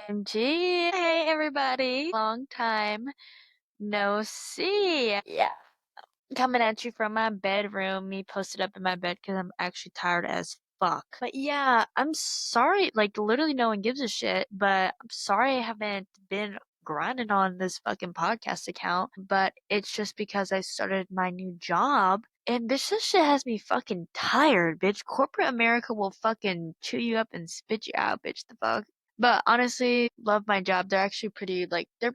OMG. Hey, everybody. Long time no see. Yeah. Coming at you from my bedroom, me posted up in my bed because I'm actually tired as fuck. But yeah, I'm sorry. Like, literally, no one gives a shit. But I'm sorry I haven't been grinding on this fucking podcast account. But it's just because I started my new job. And bitch, this shit has me fucking tired, bitch. Corporate America will fucking chew you up and spit you out, bitch. The fuck? But honestly, love my job. They're actually pretty like they're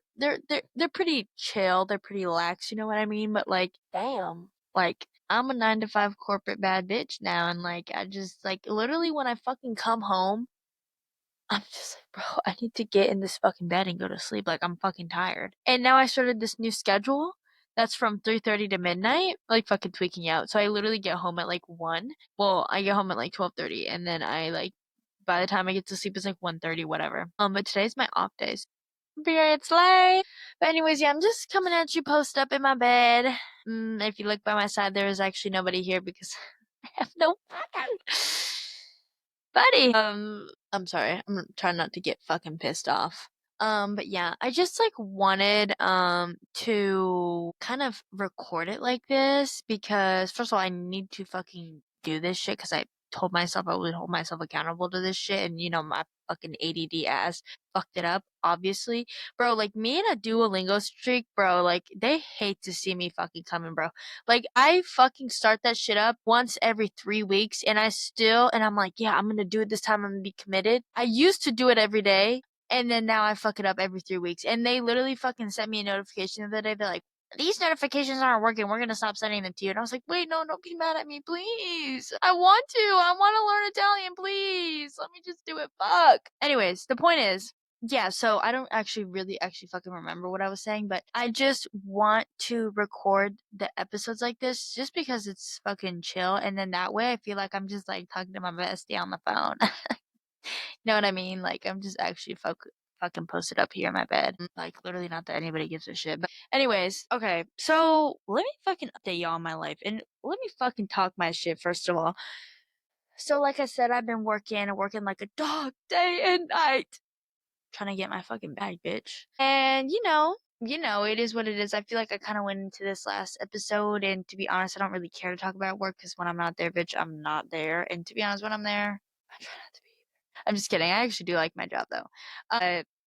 pretty chill. They're pretty lax, you know what I mean? But like, damn. Like I'm a 9 to 5 corporate bad bitch now, and like I just like literally when I fucking come home, I'm just like, bro, I need to get in this fucking bed and go to sleep. Like I'm fucking tired. And now I started this new schedule that's from 3:30 to midnight, like fucking tweaking out. So I literally get home at like 1. Well, I get home at like 12:30 and then I like by the time I get to sleep it's like 1:30 whatever. But today's my off days. Period slay. But anyways, yeah, I'm just coming at you post up in my bed. If you look by my side, there is actually nobody here because I have no fucking buddy. I'm sorry. I'm trying not to get fucking pissed off. But yeah, I just like wanted to kind of record it like this because first of all, I need to fucking do this shit because I told myself I would hold myself accountable to this shit, and my fucking ADD ass fucked it up, obviously. Bro, like me and a Duolingo streak, bro, like they hate to see me fucking coming, bro. Like I fucking start that shit up once every 3 weeks and I'm like, yeah, I'm gonna do it this time. I'm gonna be committed. I used to do it every day and then now I fuck it up every 3 weeks. And they literally fucking sent me a notification the other day. They're like, these notifications aren't working. We're gonna stop sending them to you. And I was like, wait, no, don't be mad at me, please. I want to. I want to learn Italian, please. Let me just do it. Fuck. Anyways, the point is, yeah, so I don't actually really actually fucking remember what I was saying, but I just want to record the episodes like this just because it's fucking chill. And then that way I feel like I'm just like talking to my bestie on the phone. Know what I mean? Like I'm just actually fucking posted up here in my bed. Like literally not that anybody gives a shit. But anyways, okay. So let me fucking update y'all on my life and let me fucking talk my shit first of all. So like I said, I've been working like a dog day and night. Trying to get my fucking bag, bitch. And it is what it is. I feel like I kind of went into this last episode, and to be honest, I don't really care to talk about work because when I'm not there, bitch, I'm not there. And to be honest, when I'm there, I try not to be. I'm just kidding. I actually do like my job though.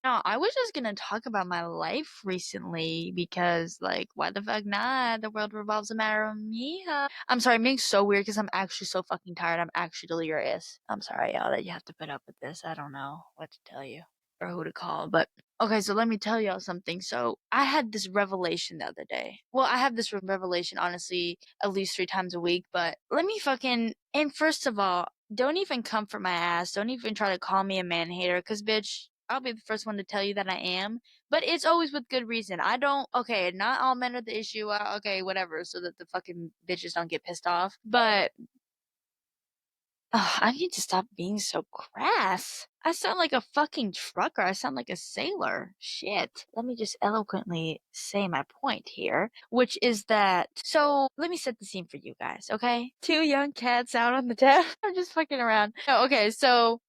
No, I was just gonna talk about my life recently because, like, why the fuck not? The world revolves around me. Huh? I'm sorry, I'm being so weird because I'm actually so fucking tired. I'm actually delirious. I'm sorry, y'all, that you have to put up with this. I don't know what to tell you or who to call, but okay. So let me tell y'all something. So I had this revelation the other day. Well, I have this revelation honestly at least 3 times a week. But let me fucking and first of all, don't even comfort my ass. Don't even try to call me a man hater, cause bitch, I'll be the first one to tell you that I am. But it's always with good reason. I don't. Okay, not all men are the issue. Okay, whatever. So that the fucking bitches don't get pissed off. But I need to stop being so crass. I sound like a fucking trucker. I sound like a sailor. Shit. Let me just eloquently say my point here, which is that. So, let me set the scene for you guys, okay? Two young cats out on the town. I'm just fucking around. No, okay, so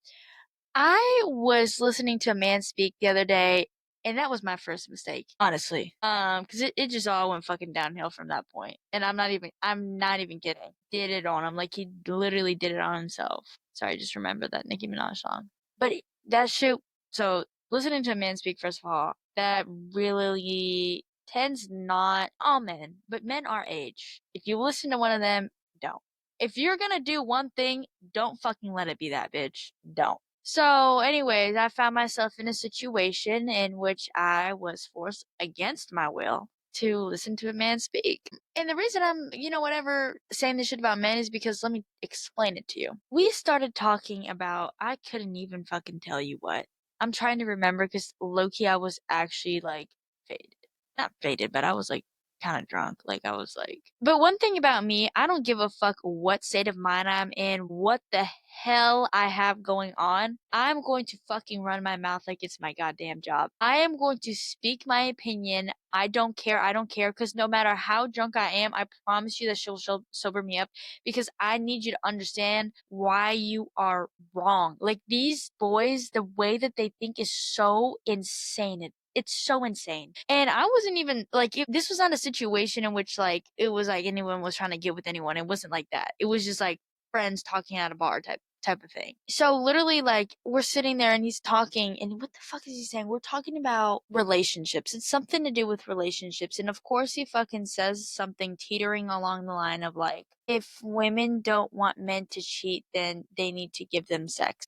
I was listening to a man speak the other day, and that was my first mistake, honestly. Cause it just all went fucking downhill from that point. And I'm not even kidding. Did it on him. Like he literally did it on himself. Sorry, just remember that Nicki Minaj song. But that shit, so listening to a man speak, first of all, that really tends not all men, but men our age. If you listen to one of them, don't. If you're gonna do one thing, don't fucking let it be that bitch. Don't. So, anyways, I found myself in a situation in which I was forced against my will to listen to a man speak. And the reason I'm, whatever, saying this shit about men is because let me explain it to you. We started talking about, I couldn't even fucking tell you what. I'm trying to remember because low key I was actually like faded. Not faded, but I was like kind of drunk. Like I was like, but one thing about me, I don't give a fuck what state of mind I'm in, what the hell I have going on, I'm going to fucking run my mouth like it's my goddamn job. I am going to speak my opinion. I don't care. I don't care. Because no matter how drunk I am, I promise you that she'll sober me up because I need you to understand why you are wrong. Like these boys, the way that they think is so insane. It's so insane. And I wasn't even like, this was not a situation in which like, it was like anyone was trying to get with anyone. It wasn't like that. It was just like friends talking at a bar type of thing. So literally like we're sitting there and he's talking and what the fuck is he saying? We're talking about relationships. It's something to do with relationships. And of course he fucking says something teetering along the line of like, if women don't want men to cheat, then they need to give them sex.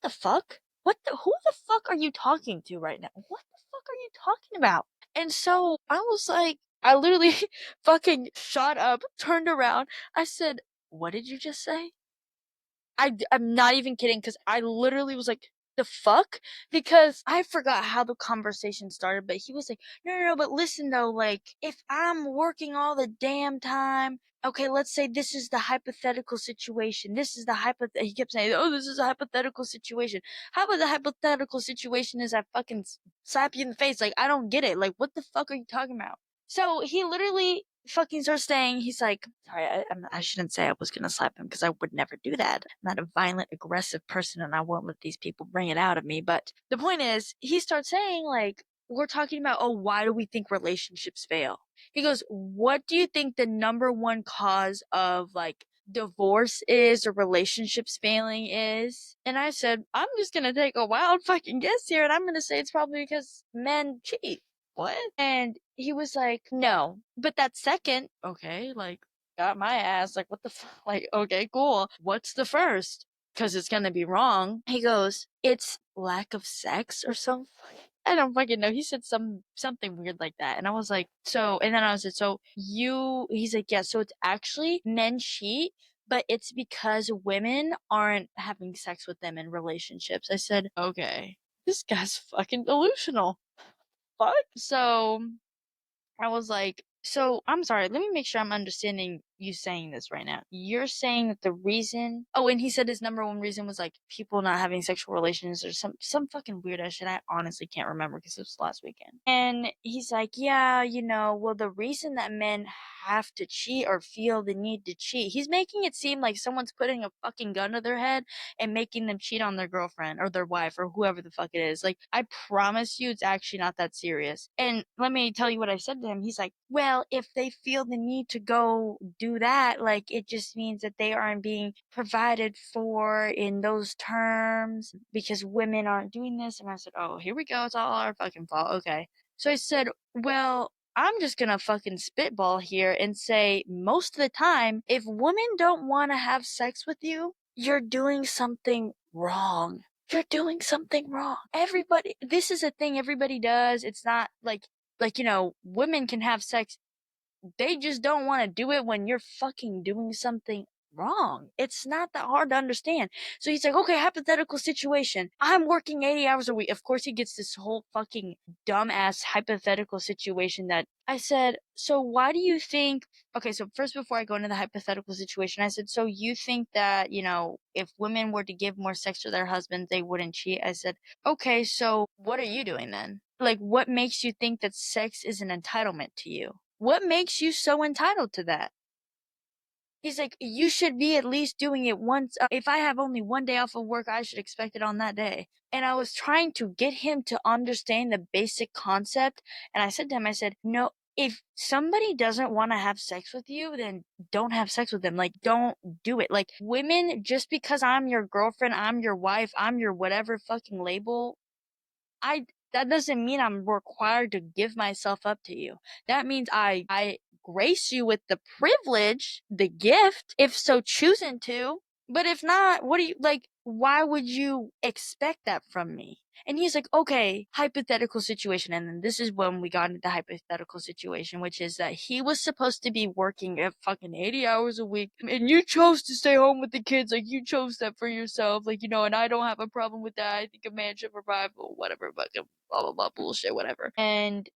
What the fuck? Who the fuck are you talking to right now? What the fuck are you talking about? And so I was like, I literally fucking shot up, turned around. I said, what did you just say? I'm not even kidding because I literally was like, the fuck? Because I forgot how the conversation started, but he was like, no, but listen though, like, if I'm working all the damn time, okay, let's say this is the hypothetical situation. This is the he kept saying, oh, this is a hypothetical situation. How about the hypothetical situation is I fucking slap you in the face? Like, I don't get it. Like, what the fuck are you talking about? So he literally fucking starts saying, he's like, sorry, I shouldn't say I was gonna slap him because I would never do that. I'm not a violent, aggressive person and I won't let these people bring it out of me. But the point is, he starts saying, like, we're talking about, oh, why do we think relationships fail? He goes, what do you think the number one cause of like divorce is or relationships failing is? And I said, I'm just gonna take a wild fucking guess here and I'm gonna say it's probably because men cheat. What? And he was like, no. But that second, okay, like, got my ass. Like, what the fuck? Like, okay, cool. What's the first? Because it's gonna be wrong. He goes, it's lack of sex or something. I don't fucking know. He said something weird like that. And I was like, so, and then I was like, so he's like, yeah, so it's actually men cheat, but it's because women aren't having sex with them in relationships. I said, okay, this guy's fucking delusional. Fuck? So I was like, so I'm sorry, let me make sure I'm understanding you saying this right now. You're saying that the reason, oh, and he said his number one reason was like people not having sexual relations or some fucking weird ass shit. I honestly can't remember because it was last weekend. And he's like, yeah, well, the reason that men have to cheat or feel the need to cheat, he's making it seem like someone's putting a fucking gun to their head and making them cheat on their girlfriend or their wife or whoever the fuck it is. Like, I promise you it's actually not that serious. And let me tell you what I said to him. He's like, well, if they feel the need to go do that, like, it just means that they aren't being provided for in those terms because women aren't doing this. And I said, oh, here we go. It's all our fucking fault. Okay. So I said, well, I'm just gonna fucking spitball here and say most of the time, if women don't want to have sex with you, you're doing something wrong. You're doing something wrong. Everybody, this is a thing everybody does. It's not like, women can have sex. They just don't want to do it when you're fucking doing something wrong. It's not that hard to understand. So he's like, okay, hypothetical situation. I'm working 80 hours a week. Of course, he gets this whole fucking dumbass hypothetical situation that I said, so why do you think, okay, so first before I go into the hypothetical situation, I said, so you think that, if women were to give more sex to their husbands, they wouldn't cheat? I said, okay, so what are you doing then? Like, what makes you think that sex is an entitlement to you? What makes you so entitled to that? He's like, you should be at least doing it once. If I have only one day off of work, I should expect it on that day. And I was trying to get him to understand the basic concept. And I said to him, I said, no, if somebody doesn't want to have sex with you, then don't have sex with them. Like, don't do it. Like, women, just because I'm your girlfriend, I'm your wife, I'm your whatever fucking label, that doesn't mean I'm required to give myself up to you. That means I grace you with the privilege, the gift, if so choosing to. But if not, what do you like? Why would you expect that from me? And he's like, okay, hypothetical situation. And then this is when we got into the hypothetical situation, which is that he was supposed to be working at fucking 80 hours a week. And you chose to stay home with the kids. Like, you chose that for yourself. Like, and I don't have a problem with that. I think a man should provide for whatever, fucking blah, blah, blah, bullshit, whatever. And,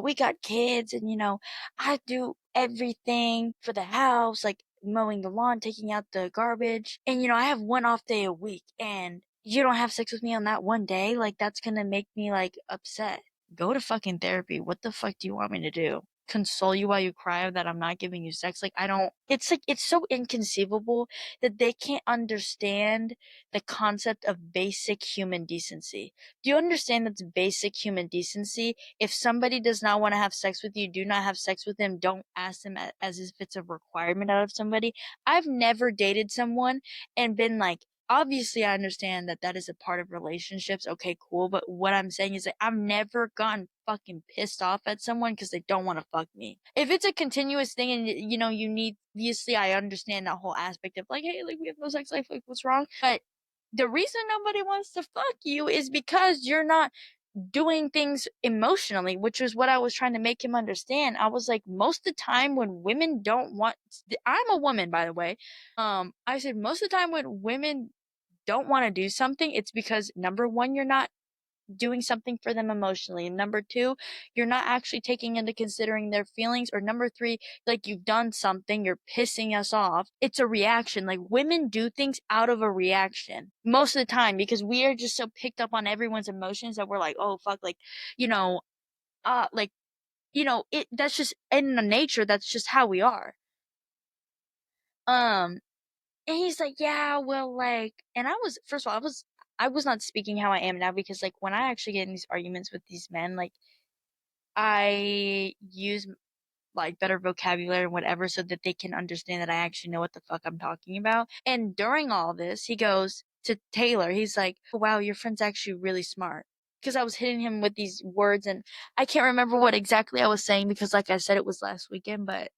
we got kids and, I do everything for the house. Like, mowing the lawn, taking out the garbage. And, you know, I have one off day a week and you don't have sex with me on that one day. Like, that's gonna make me like upset. Go to fucking therapy. What the fuck do you want me to do? Console you while you cry that I'm not giving you sex? Like, I don't, it's like, it's so inconceivable that they can't understand the concept of basic human decency. Do you understand that's basic human decency? If somebody does not want to have sex with you, do not have sex with them. Don't ask them as if it's a requirement out of somebody. I've never dated someone and been like, obviously I understand that that is a part of relationships. Okay, cool. But what I'm saying is that I've never gotten fucking pissed off at someone because they don't want to fuck me. If it's a continuous thing and, you know, you need, obviously I understand that whole aspect of like, hey, like we have no sex life, like what's wrong? But the reason nobody wants to fuck you is because you're not doing things emotionally, which was what I was trying to make him understand. I was like, most of the time when women don't want, I'm a woman, by the way. I said, most of the time when women don't want to do something, it's because number one, you're not doing something for them emotionally, and number two, you're not actually taking into considering their feelings, or number three, like you've done something, you're pissing us off. It's a reaction. Like, women do things out of a reaction most of the time because we are just so picked up on everyone's emotions that we're like, oh fuck, like, you know, like, you know, it, that's just in the nature, that's just how we are. um and he's like, yeah, well, like, and I was, first of all, I was not speaking how I am now, because like when I actually get in these arguments with these men, like I use like better vocabulary and whatever so that they can understand that I actually know what the fuck I'm talking about. And during all this, he goes to Taylor, he's like, oh, wow, your friend's actually really smart. Because I was hitting him with these words and I can't remember what exactly I was saying because, like I said, it was last weekend, but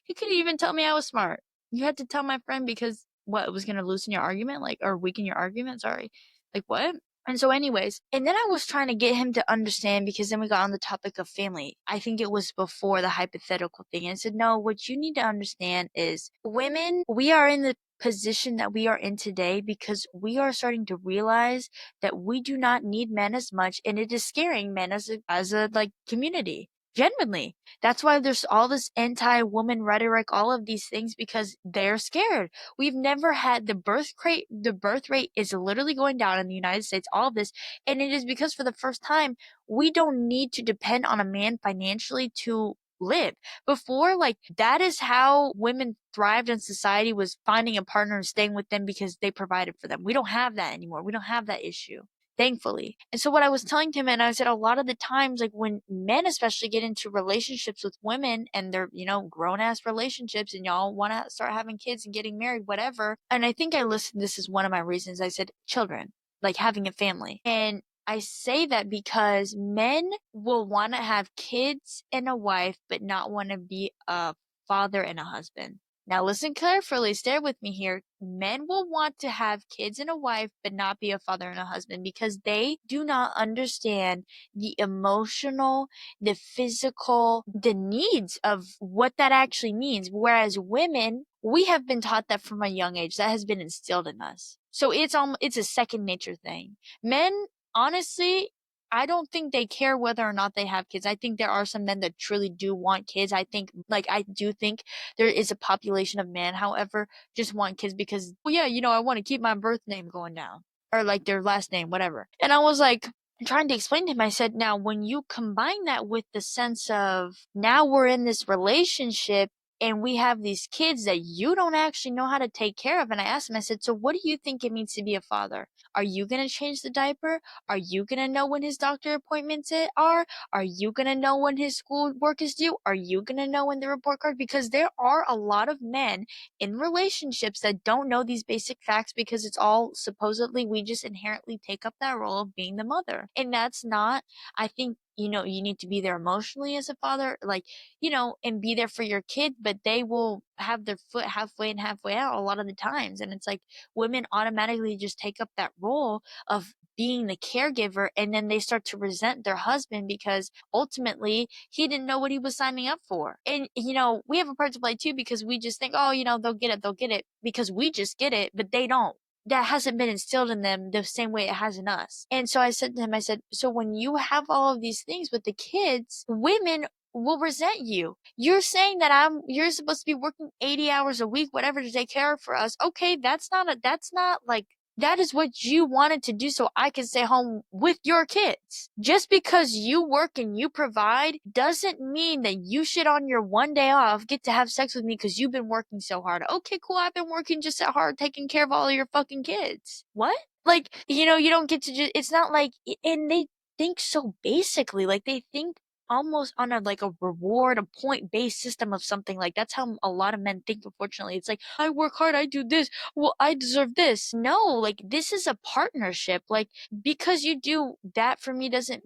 he couldn't even tell me I was smart. You had to tell my friend because what, it was gonna loosen your argument, like, or weaken your argument, sorry. Like, what? And so anyways, and then I was trying to get him to understand, because then we got on the topic of family. I think it was before the hypothetical thing. And I said, no, what you need to understand is women, we are in the position that we are in today because we are starting to realize that we do not need men as much, and it is scaring men as a like community. Genuinely. That's why there's all this anti-woman rhetoric, all of these things, because they're scared. We've never had the birth rate is literally going down in the United States, all of this, and it is because for the first time, we don't need to depend on a man financially to live. Before, like, that is how women thrived in society, was finding a partner and staying with them because they provided for them. We don't have that anymore. We don't have that issue, thankfully. And so what I was telling him, and I said, a lot of the times, like when men especially get into relationships with women and they're, you know, grown ass relationships, and y'all want to start having kids and getting married, whatever. And I think I listed this as one of my reasons. I said children, like having a family. And I say that because men will want to have kids and a wife, but not want to be a father and a husband. Now listen carefully, stay with me here. Men will want to have kids and a wife, but not be a father and a husband, because they do not understand the emotional, the physical, the needs of what that actually means. Whereas women, we have been taught that from a young age. That has been instilled in us. So it's a second nature thing. Men, honestly, I don't think they care whether or not they have kids. I think there are some men that truly do want kids. I do think there is a population of men, however, just want kids because, well, yeah, you know, I want to keep my birth name going down, or like their last name, whatever. And I was like, trying to explain to him, I said, now when you combine that with the sense of now we're in this relationship and we have these kids that you don't actually know how to take care of. And I asked him, I said, so what do you think it means to be a father? Are you going to change the diaper? Are you going to know when his doctor appointments are? Are you going to know when his school work is due? Are you going to know when the report card? Because there are a lot of men in relationships that don't know these basic facts, because it's all supposedly we just inherently take up that role of being the mother. And that's not, I think, you know, you need to be there emotionally as a father, like, you know, and be there for your kid, but they will have their foot halfway and halfway out a lot of the times. And it's like women automatically just take up that role of being the caregiver, and then they start to resent their husband because ultimately he didn't know what he was signing up for. And, you know, we have a part to play too, because we just think, oh, you know, they'll get it because we just get it, but they don't. That hasn't been instilled in them the same way it has in us. And so I said to him, I said, so when you have all of these things with the kids, women will resent you. You're saying that you're supposed to be working 80 hours a week, whatever, to take care of for us. Okay, that's not like, that is what you wanted to do so I can stay home with your kids. Just because you work and you provide doesn't mean that you should, on your one day off, get to have sex with me because you've been working so hard. Okay, cool, I've been working just as hard taking care of all of your fucking kids. What? Like, you don't get to just, it's not like, and they think so basically, like they think almost on a like a reward, a point based system of something. Like that's how a lot of men think, unfortunately. It's like, I work hard, I do this, well, I deserve this. No, like this is a partnership. Like, because you do that for me doesn't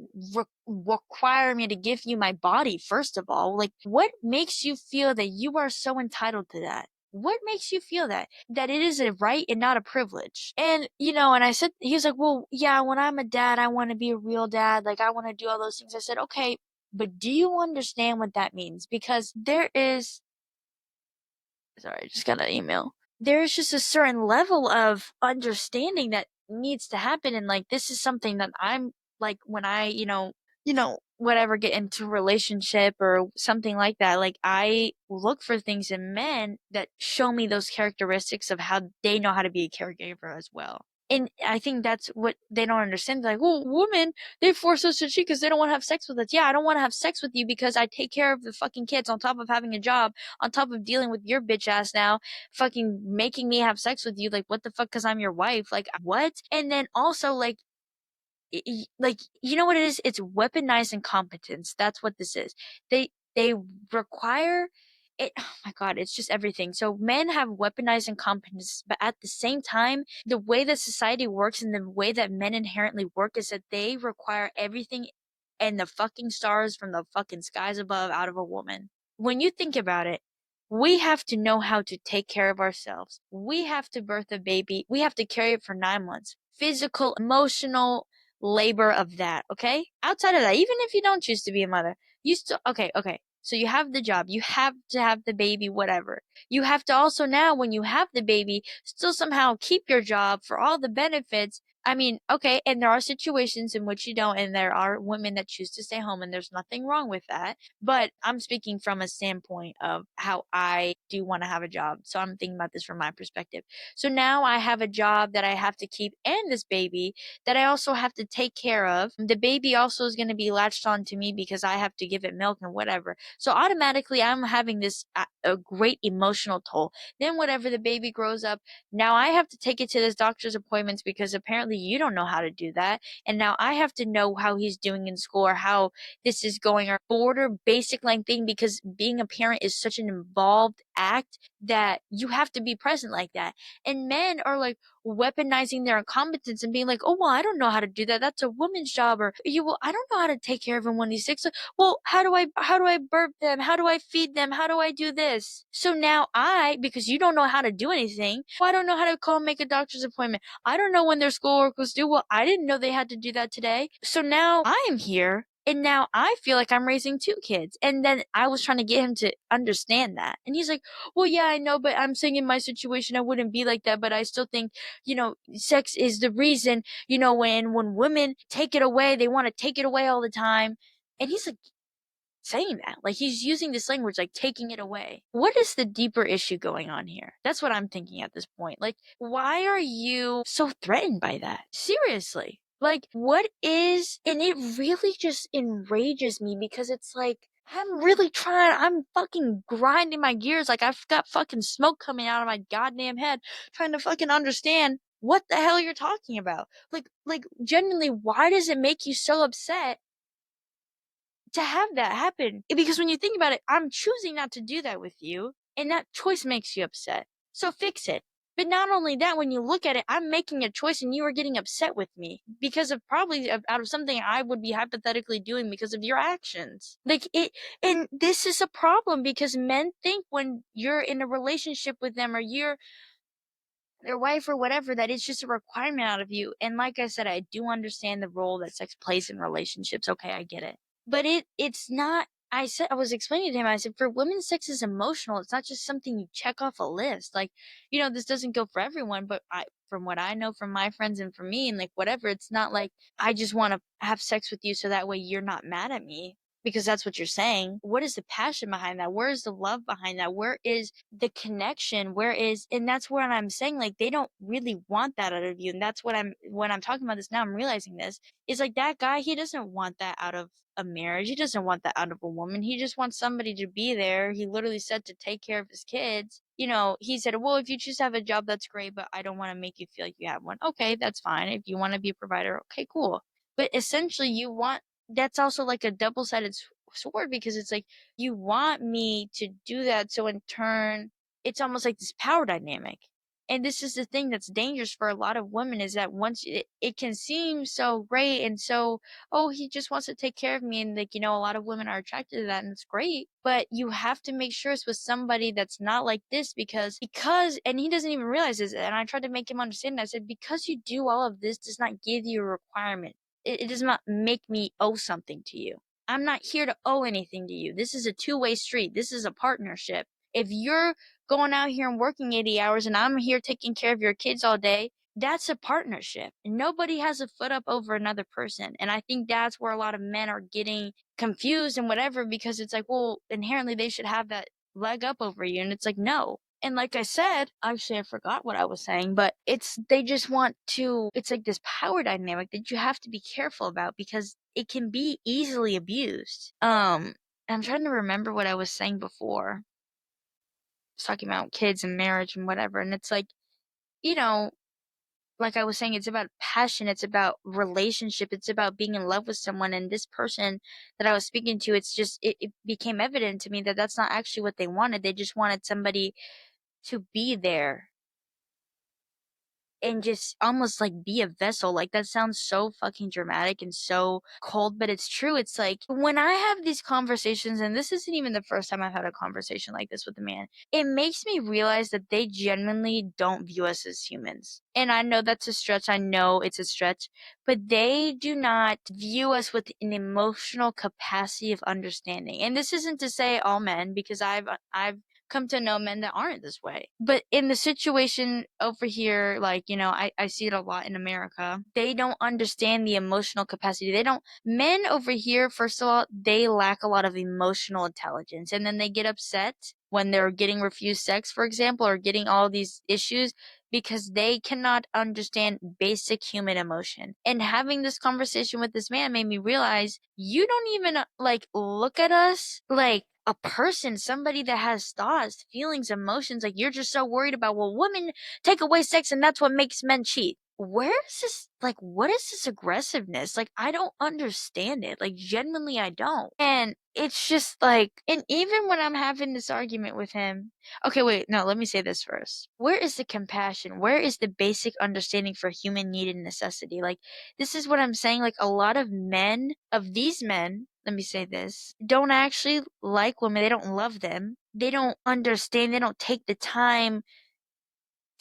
require me to give you my body, first of all. Like, what makes you feel that you are so entitled to that? What makes you feel that it is a right and not a privilege? And and I said, he was like, well, yeah, when I'm a dad, I want to be a real dad, like I want to do all those things. I said, okay, but do you understand what that means? Because there is, sorry, I just got an email. There's just a certain level of understanding that needs to happen. And like, this is something that I'm like, when I, whatever, get into a relationship or something like that, like I look for things in men that show me those characteristics of how they know how to be a caregiver as well. And I think that's what they don't understand. They're like, well, women, they force us to cheat because they don't want to have sex with us. Yeah, I don't want to have sex with you because I take care of the fucking kids on top of having a job, on top of dealing with your bitch ass now, fucking making me have sex with you. Like, what the fuck? Because I'm your wife. Like, what? And then also, like, like, you know what it is? It's weaponized incompetence. That's what this is. They require it. Oh my god, it's just everything. So men have weaponized incompetence, but at the same time, the way that society works and the way that men inherently work is that they require everything and the fucking stars from the fucking skies above out of a woman. When you think about it, we have to know how to take care of ourselves. We have to birth a baby. We have to carry it for 9 months. Physical, emotional, labor of that, okay? Outside of that, even if you don't choose to be a mother, you still, okay. So you have the job, you have to have the baby, whatever. You have to also now, when you have the baby, still somehow keep your job for all the benefits. I mean, okay, and there are situations in which you don't, and there are women that choose to stay home, and there's nothing wrong with that. But I'm speaking from a standpoint of how I do want to have a job. So I'm thinking about this from my perspective. So now I have a job that I have to keep and this baby that I also have to take care of. The baby also is going to be latched on to me because I have to give it milk and whatever. So automatically I'm having this a great emotional toll. Then whatever, the baby grows up, now I have to take it to this doctor's appointments because apparently you don't know how to do that. And now I have to know how he's doing in school or how this is going, or border basic line thing, because being a parent is such an involved act that you have to be present like that. And men are like weaponizing their incompetence and being like, oh, well, I don't know how to do that, that's a woman's job. Or well, I don't know how to take care of him when he's sick. So, well, how do I burp them, how do I feed them, how do I do this? So now because you don't know how to do anything, well, I don't know how to call and make a doctor's appointment, I don't know when their schoolwork was due, well, I didn't know they had to do that today. So now I am here, and now I feel like I'm raising two kids. And then I was trying to get him to understand that. And he's like, well, yeah, I know, but I'm saying in my situation, I wouldn't be like that. But I still think, sex is the reason, when women take it away, they want to take it away all the time. And he's like, saying that, like he's using this language, like taking it away. What is the deeper issue going on here? That's what I'm thinking at this point. Like, why are you so threatened by that? Seriously, like, what is, and it really just enrages me because it's like, I'm fucking grinding my gears, like I've got fucking smoke coming out of my goddamn head trying to fucking understand what the hell you're talking about. Like genuinely, why does it make you so upset to have that happen? Because when you think about it, I'm choosing not to do that with you, and that choice makes you upset. So fix it. But not only that, when you look at it, I'm making a choice and you are getting upset with me because of probably out of something I would be hypothetically doing because of your actions. Like it, and this is a problem because men think when you're in a relationship with them or you're their wife or whatever, that it's just a requirement out of you. And like I said, I do understand the role that sex plays in relationships. Okay, I get it. But it's not, I was explaining to him, I said, for women, sex is emotional. It's not just something you check off a list. Like, this doesn't go for everyone, but from what I know from my friends and from me and like whatever, it's not like I just want to have sex with you so that way you're not mad at me. because that's what you're saying. What is the passion behind that? Where is the love behind that? Where is the connection? And that's what I'm saying, like, they don't really want that out of you. And that's when I'm talking about this now, I'm realizing this. It's like that guy, he doesn't want that out of a marriage. He doesn't want that out of a woman. He just wants somebody to be there. He literally said to take care of his kids. He said, well, if you choose to have a job, that's great, but I don't want to make you feel like you have one. Okay, that's fine. If you want to be a provider, okay, cool. But essentially, that's also like a double-sided sword, because it's like you want me to do that, so in turn it's almost like this power dynamic. And this is the thing that's dangerous for a lot of women, is that once it can seem so great and so, oh, he just wants to take care of me, and like, a lot of women are attracted to that, and it's great, but you have to make sure it's with somebody that's not like this, because and he doesn't even realize this, and I tried to make him understand. I said, because you do all of this does not give you a requirement. It does not make me owe something to you. I'm not here to owe anything to you. This is a two-way street. This is a partnership. If you're going out here and working 80 hours and I'm here taking care of your kids all day, that's a partnership. And nobody has a foot up over another person. And I think that's where a lot of men are getting confused and whatever, because it's like, well, inherently they should have that leg up over you. And it's like, no. And like I said, actually, I forgot what I was saying, but they just want to, it's like this power dynamic that you have to be careful about, because it can be easily abused. I'm trying to remember what I was saying before. I was talking about kids and marriage and whatever. And it's like, you know, like I was saying, it's about passion. It's about relationship. It's about being in love with someone. And this person that I was speaking to, it became evident to me that that's not actually what they wanted. They just wanted somebody to be there and just almost like be a vessel. Like, that sounds so fucking dramatic and so cold, but it's true. It's like when I have these conversations, and this isn't even the first time I've had a conversation like this with a man, it makes me realize that they genuinely don't view us as humans. And I know that's a stretch. I know it's a stretch, but they do not view us with an emotional capacity of understanding. And this isn't to say all men, because I've come to know men that aren't this way. But in the situation over here, like, I see it a lot in America. They don't understand the emotional capacity. Men over here, first of all, they lack a lot of emotional intelligence. And then they get upset when they're getting refused sex, for example, or getting all these issues, because they cannot understand basic human emotion. And having this conversation with this man made me realize, you don't even like look at us like a person, somebody that has thoughts, feelings, emotions. Like, you're just so worried about, well, women take away sex and that's what makes men cheat. Where is this, like, what is this aggressiveness? Like, I don't understand it. Like, genuinely, I don't. And it's just like, and even when I'm having this argument with him, okay, wait, no, let me say this first. Where is the compassion? Where is the basic understanding for human need and necessity? Like, this is what I'm saying. Like, a lot of these men, let me say this, don't actually like women. They don't love them. They don't understand. They don't take the time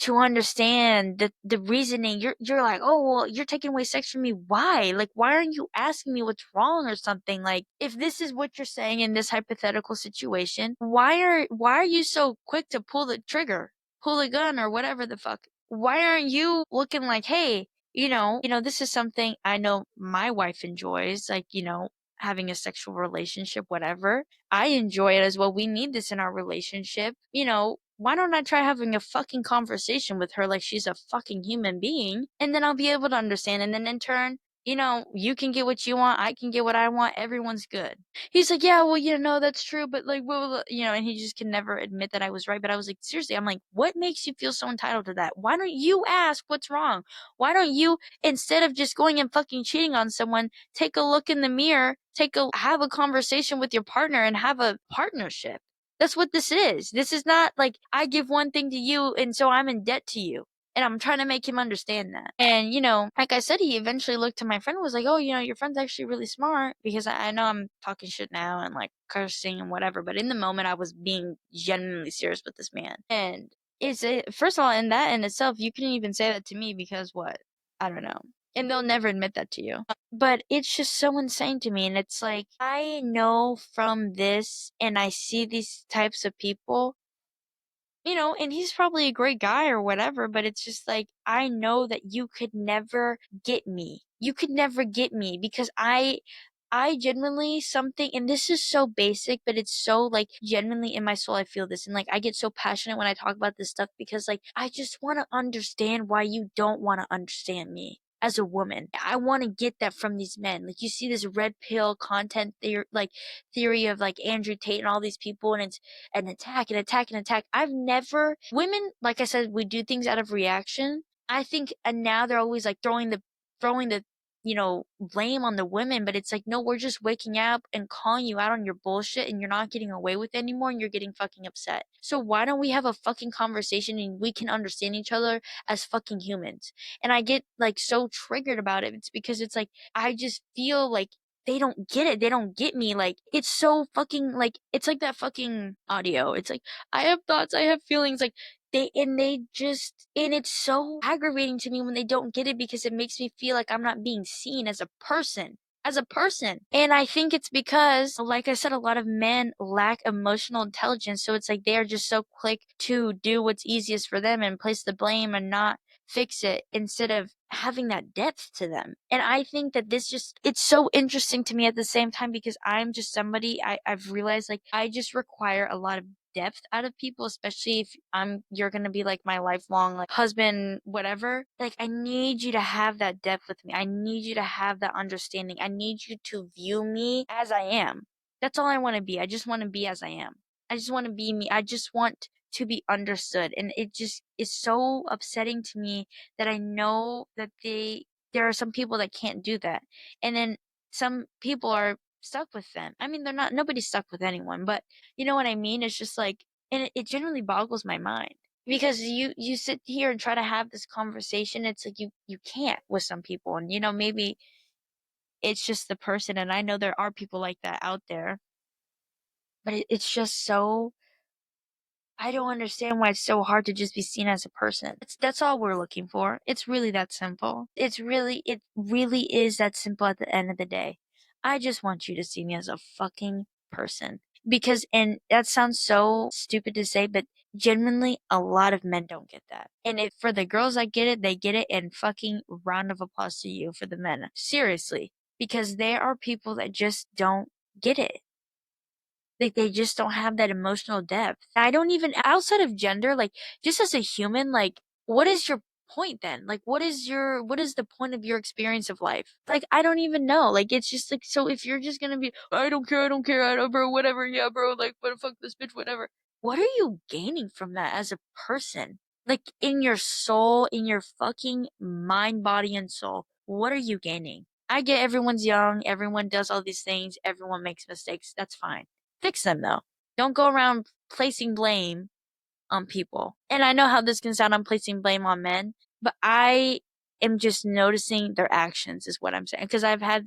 to understand the reasoning. You're like, oh, well, you're taking away sex from me. Why? Like, why aren't you asking me what's wrong or something? Like, if this is what you're saying in this hypothetical situation, why are you so quick to pull the trigger, pull the gun, or whatever the fuck? Why aren't you looking like, hey, this is something I know my wife enjoys, like, having a sexual relationship, whatever. I enjoy it as well. We need this in our relationship. Why don't I try having a fucking conversation with her like she's a fucking human being? And then I'll be able to understand. And then in turn, you can get what you want. I can get what I want. Everyone's good. He's like, yeah, well, that's true. But like, blah, blah, blah, and he just can never admit that I was right. But I was like, seriously, I'm like, what makes you feel so entitled to that? Why don't you ask what's wrong? Why don't you, instead of just going and fucking cheating on someone, take a look in the mirror, have a conversation with your partner and have a partnership? That's what this is. This is not like I give one thing to you and so I'm in debt to you. And I'm trying to make him understand that. And, like I said, he eventually looked to my friend and was like, oh, your friend's actually really smart, because I know I'm talking shit now and like cursing and whatever. But in the moment, I was being genuinely serious with this man. And first of all, in that in itself, you couldn't even say that to me, because what? I don't know. And they'll never admit that to you. But it's just so insane to me. And it's like, I know from this, and I see these types of people, and he's probably a great guy or whatever, but it's just like, I know that you could never get me. You could never get me, because I genuinely something, and this is so basic, but it's so like genuinely in my soul, I feel this. And like, I get so passionate when I talk about this stuff because like, I just want to understand why you don't want to understand me as a woman. I want to get that from these men. Like, you see this red pill content theory, like theory of like Andrew Tate and all these people, and it's an attack and attack and attack. I've never, women, like I said, we do things out of reaction. I think, and now they're always like throwing the blame on the women, but it's like, no, we're just waking up and calling you out on your bullshit and you're not getting away with it anymore and you're getting fucking upset. So why don't we have a fucking conversation and we can understand each other as fucking humans? And I get like so triggered about it. It's because it's like, I just feel like they don't get it. They don't get me. Like, it's so fucking like, it's like that fucking audio. It's like, I have thoughts, I have feelings. Like, and it's so aggravating to me when they don't get it because it makes me feel like I'm not being seen as a person. As a person. And I think it's because, like I said, a lot of men lack emotional intelligence. So it's like they are just so quick to do what's easiest for them and place the blame and not fix it instead of having that depth to them. And I think that it's so interesting to me at the same time because I'm just somebody, I've realized like I just require a lot of depth out of people, especially if you're gonna be like my lifelong like husband, whatever. Like, I need you to have that depth with me. I need you to have that understanding. I need you to view me as I am. That's all I want to be. I just want to be as I am. I just want to be me. I just want to be understood. And it just is so upsetting to me that I know that there are some people that can't do that. And then some people are stuck with them. I mean, nobody's stuck with anyone, but you know what I mean? It's just like, and it generally boggles my mind because you sit here and try to have this conversation. It's like you can't with some people, and maybe it's just the person. And I know there are people like that out there, but it's just so. I don't understand why it's so hard to just be seen as a person. That's all we're looking for. It's really that simple. It really is that simple at the end of the day. I just want you to see me as a fucking person. Because, and that sounds so stupid to say, but genuinely, a lot of men don't get that. And if for the girls that get it, they get it, and fucking round of applause to you for the men. Seriously. Because there are people that just don't get it. Like, they just don't have that emotional depth. I don't even, outside of gender, like, just as a human, like, what is your point then? Like, what is the point of your experience of life? Like, I don't even know. Like, it's just like, so if you're just gonna be, I don't care, I don't, bro, whatever, yeah, bro, like, what the fuck this bitch, whatever. What are you gaining from that as a person? Like, in your soul, in your fucking mind, body, and soul, what are you gaining? I get everyone's young, everyone does all these things, everyone makes mistakes. That's fine. Fix them though. Don't go around placing blame on people. And I know how this can sound, I'm placing blame on men, but I am just noticing their actions is what I'm saying. Because I've had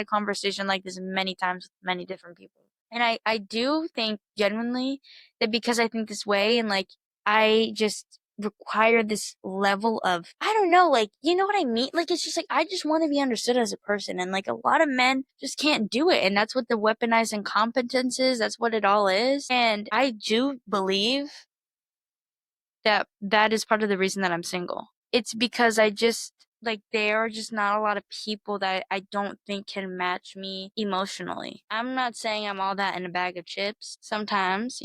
a conversation like this many times with many different people. And I do think genuinely that because I think this way and like I just require this level of, I don't know, like, you know what I mean? Like, it's just like, I just want to be understood as a person. And like, a lot of men just can't do it. And that's what the weaponized incompetence is. That's what it all is. And I do believe that is part of the reason that I'm single. It's because I just like there are just not a lot of people that I don't think can match me emotionally. I'm not saying I'm all that in a bag of chips. Sometimes,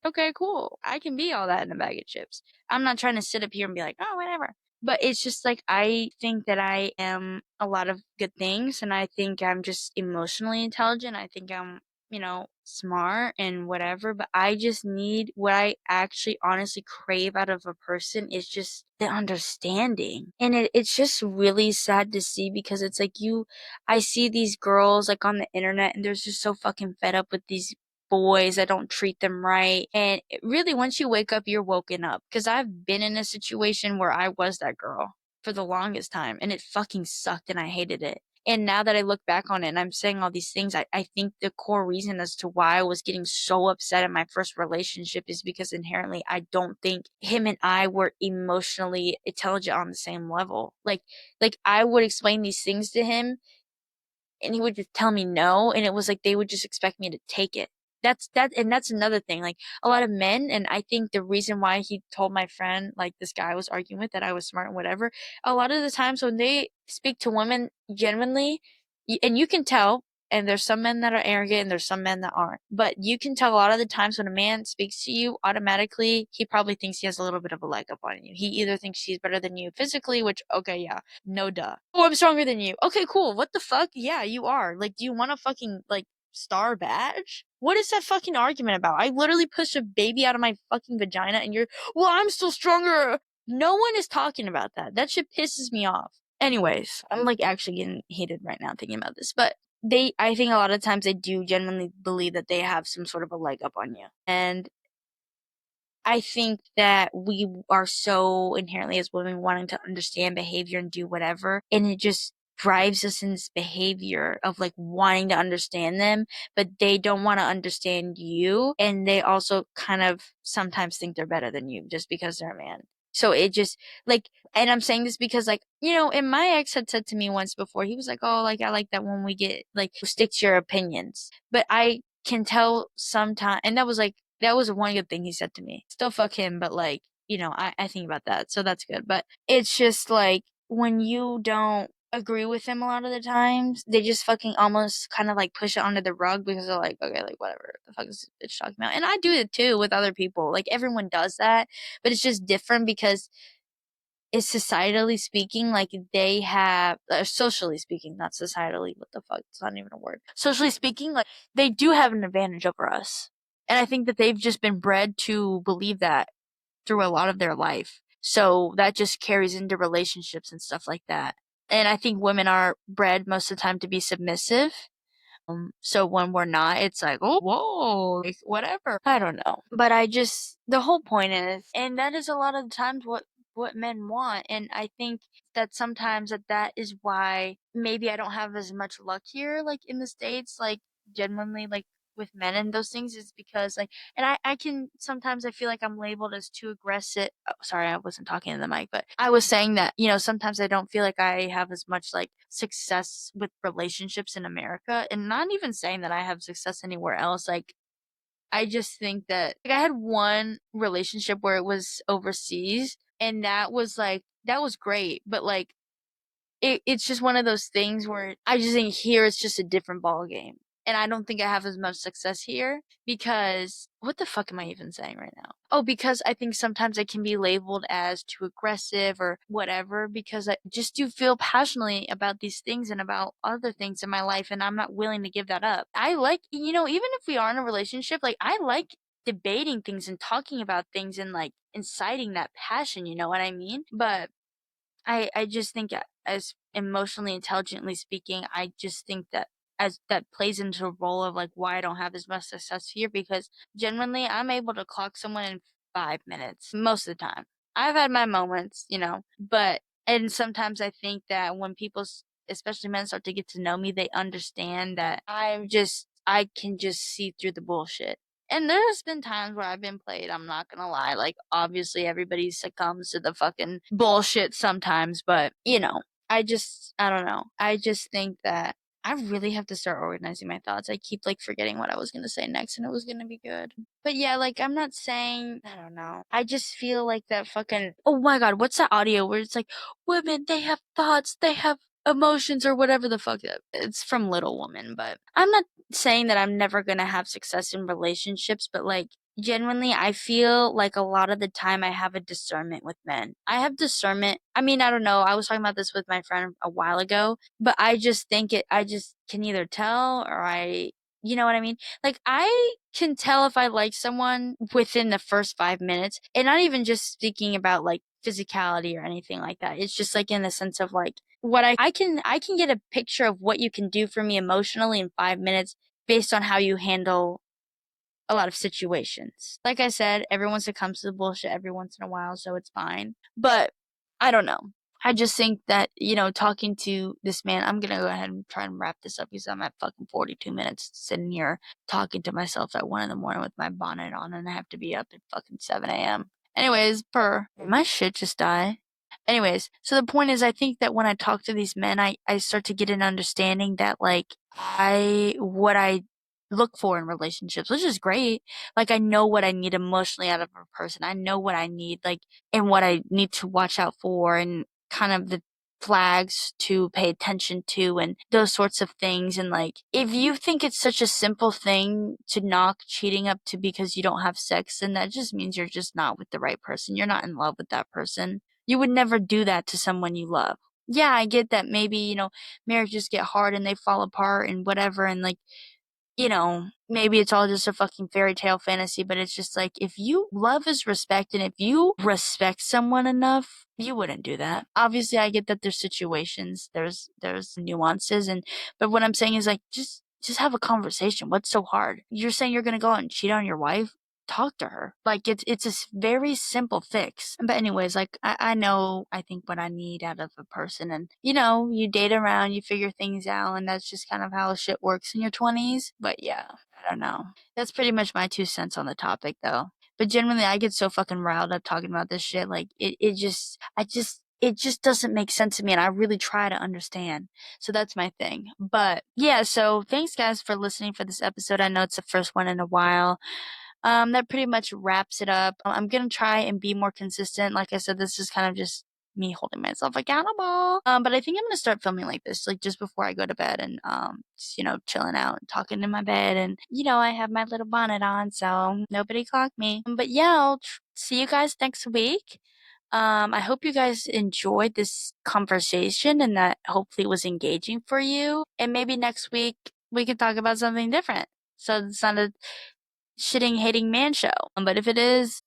okay, cool. I can be all that in a bag of chips. I'm not trying to sit up here and be like, oh, whatever. But it's just like I think that I am a lot of good things and I think I'm just emotionally intelligent. I think I'm smart and whatever, but I just need what I actually honestly crave out of a person is just the understanding. And it's just really sad to see because it's like I see these girls like on the internet and they're just so fucking fed up with these boys that don't treat them right. And really, once you wake up, you're woken up. Because I've been in a situation where I was that girl for the longest time and it fucking sucked and I hated it. And now that I look back on it and I'm saying all these things, I think the core reason as to why I was getting so upset in my first relationship is because inherently I don't think him and I were emotionally intelligent on the same level. Like I would explain these things to him and he would just tell me no. And it was like they would just expect me to take it. And that's another thing. Like a lot of men, and I think the reason why he told my friend, like this guy I was arguing with, that I was smart and whatever, a lot of the times when they speak to women genuinely, and you can tell, and there's some men that are arrogant and there's some men that aren't. But you can tell a lot of the times when a man speaks to you, automatically, he probably thinks he has a little bit of a leg up on you. He either thinks he's better than you physically, which, okay, yeah, no duh. Oh, I'm stronger than you. Okay, cool. What the fuck? Yeah, you are. Like, do you want a fucking, like, star badge? What is that fucking argument about? I literally pushed a baby out of my fucking vagina and you're, well, I'm still stronger. No one is talking about that. That shit pisses me off. Anyways, I'm like actually getting heated right now thinking about this, but I think a lot of times they do genuinely believe that they have some sort of a leg up on you. And I think that we are so inherently as women wanting to understand behavior and do whatever, and it just drives us in this behavior of like wanting to understand them, but they don't want to understand you, and they also kind of sometimes think they're better than you just because they're a man. So it just like, and I'm saying this because like, and my ex had said to me once before, he was like, oh, like I like that when we get like stick to your opinions. But I can tell sometimes, and that was one good thing he said to me. Still fuck him, but like, I think about that. So that's good. But it's just like when you don't agree with them a lot of the times, they just fucking almost kind of like push it under the rug because they're like, okay, like whatever the fuck is this bitch talking about? And I do it too with other people. Like everyone does that, but it's just different because it's societally speaking, like they have, socially speaking, not societally, what the fuck, it's not even a word. Socially speaking, like they do have an advantage over us. And I think that they've just been bred to believe that through a lot of their life. So that just carries into relationships and stuff like that. And I think women are bred most of the time to be submissive. So when we're not, it's like, oh, whoa, like, whatever. I don't know. But the whole point is, and that is a lot of the times what men want. And I think that sometimes that is why maybe I don't have as much luck here, like in the States, like genuinely, like with men and those things is because like, and I can sometimes I feel like I'm labeled as too aggressive. Oh, sorry, I wasn't talking to the mic, but I was saying that, sometimes I don't feel like I have as much like success with relationships in America, and not even saying that I have success anywhere else. Like, I just think that like I had one relationship where it was overseas, and that was great, but like it's just one of those things where I just think here it's just a different ball game. And I don't think I have as much success here because what the fuck am I even saying right now? Oh, because I think sometimes I can be labeled as too aggressive or whatever because I just do feel passionately about these things and about other things in my life, and I'm not willing to give that up. I like, even if we are in a relationship, like I like debating things and talking about things and like inciting that passion, you know what I mean? But I just think as emotionally intelligently speaking, I just think that as that plays into a role of like why I don't have as much success here because genuinely I'm able to clock someone in 5 minutes most of the time. I've had my moments, but and sometimes I think that when people, especially men, start to get to know me, they understand that I can just see through the bullshit. And there's been times where I've been played, I'm not gonna lie. Like, obviously, everybody succumbs to the fucking bullshit sometimes, but, I don't know. I just think that I really have to start organizing my thoughts. I keep, like, forgetting what I was gonna say next, and it was gonna be good. But yeah, like, I'm not saying, I don't know. I just feel like that fucking, oh my god, what's that audio where it's like, women, they have thoughts, they have emotions, or whatever the fuck. It's from Little Woman, but I'm not saying that I'm never gonna have success in relationships, but like genuinely, I feel like a lot of the time I have a discernment with men. I have discernment. I mean, I don't know. I was talking about this with my friend a while ago, but I just can either tell or you know what I mean? Like, I can tell if I like someone within the first 5 minutes, and not even just speaking about like physicality or anything like that. It's just like in the sense of like what I can get a picture of what you can do for me emotionally in 5 minutes based on how you handle a lot of situations. Like I said, everyone succumbs to the bullshit every once in a while, so it's fine. But I don't know. I just think that, talking to this man, I'm gonna go ahead and try and wrap this up because I'm at fucking 42 minutes sitting here talking to myself at 1 in the morning with my bonnet on, and I have to be up at fucking 7 a.m. Anyways, did my shit just die? Anyways, so the point is, I think that when I talk to these men, I start to get an understanding that, like, what I look for in relationships, which is great. Like, I know what I need emotionally out of a person. I know what I need, like, and what I need to watch out for and kind of the flags to pay attention to and those sorts of things. And like, if you think it's such a simple thing to knock cheating up to because you don't have sex, then that just means you're just not with the right person. You're not in love with that person. You would never do that to someone you love. Yeah, I get that maybe, marriages get hard and they fall apart and whatever, and like, maybe it's all just a fucking fairy tale fantasy, but it's just like, if you love is respect, and if you respect someone enough, you wouldn't do that. Obviously, I get that there's situations, there's nuances, but what I'm saying is like, just have a conversation. What's so hard? You're saying you're gonna go out and cheat on your wife? Talk to her. Like, it's a very simple fix. But anyways, like, I know, I think what I need out of a person, and you date around, you figure things out, and that's just kind of how shit works in your 20s. But yeah, I don't know. That's pretty much my 2 cents on the topic, though. But generally, I get so fucking riled up talking about this shit. Like, it just doesn't make sense to me, and I really try to understand. So that's my thing. But yeah, so thanks guys for listening for this episode. I know it's the first one in a while. That pretty much wraps it up. I'm gonna try and be more consistent. Like I said, this is kind of just me holding myself accountable. But I think I'm gonna start filming like this, like just before I go to bed, and just, chilling out and talking in my bed, and I have my little bonnet on, so nobody clocked me. But yeah, I'll see you guys next week. I hope you guys enjoyed this conversation and that hopefully was engaging for you. And maybe next week we can talk about something different. So it's not a shitting hating man show. But if it is,